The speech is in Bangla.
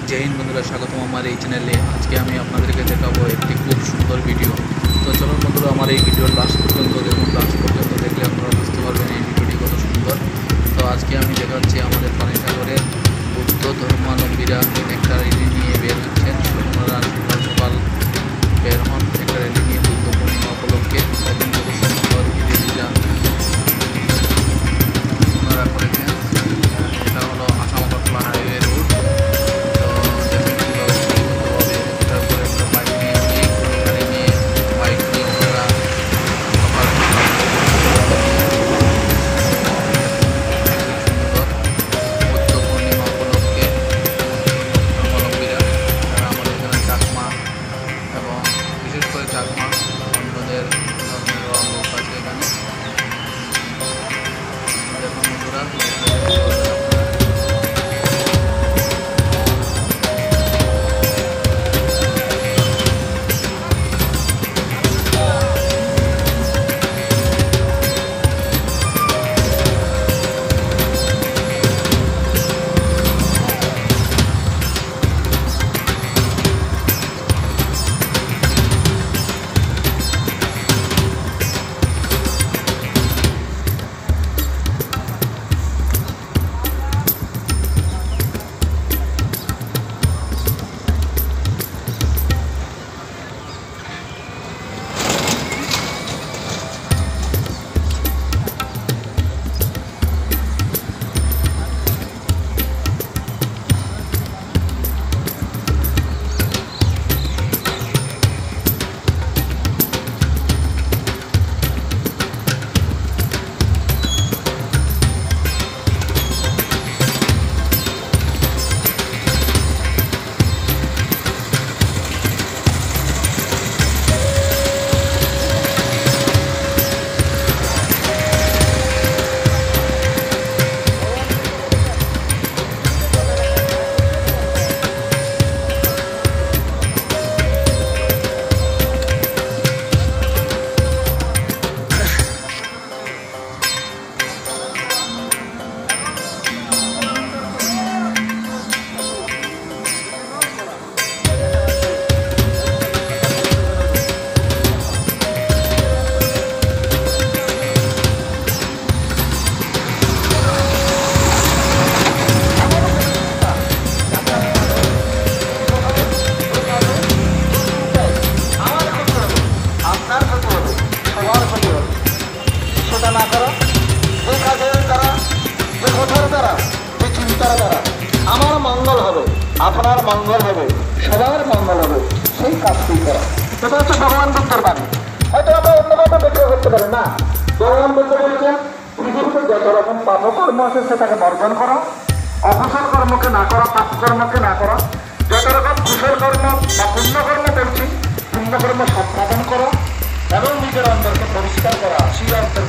जय हिंद बंधुरा स्वागतम हमारे चैनले। आज के हमें आपनादेरके देखाबो एकटी खूब सुंदर भिडियो। तो चलो बंधुरा हमारे भिडियो लास्ट पर्यन्त देखुन। लास्ट पर्यन्त देखले आपनारा बुझते पारबेन এই ভিডিওটি কত সুন্দর। তো আজকে আমি দেখাচ্ছি আমাদের পানিসাগরের বৌদ্ধ ধর্মাবলম্বীরা একটা র্যালি নিয়ে বের হচ্ছেন। আপনারা সকাল সকাল বের হন একটা র্যালি নিয়ে বুদ্ধ পূর্ণিমা উপলক্ষে। এবং কত সুন্দর র্যালিটা আপনারা করেছেন। এটা হলো আসাম-আগরতলা হাইওয়ে রোড। চাকমা অন্যদের ধর্মের লোক আছে এখানে। দেখুন বন্ধুরা না করো যে কাজের দ্বারা যে কথার দ্বারা যে চিন্তার দ্বারা আমার মঙ্গল হবে, আপনার মঙ্গল হবে, সবার মঙ্গল হবে, সেই কাজটি করা। এটা হচ্ছে ভগবান বুদ্ধের বাণী। হয়তো আমরা অন্যভাবে ব্যাখ্যা করতে পারি না। ভগবান বুদ্ধ বলছেন পৃথিবীতে যত রকম পাপকর্ম আছে সেটাকে বর্জন করো, অকুশল কর্মকে না করো, পাপ কর্মকে না করো। যত রকম কুশল কর্ম বা পুণ্যকর্ম বলছি পুণ্যকর্ম সম্পাদন করো এবং নিজের অন্তরকে পরিষ্কার করা, সেই অন্তর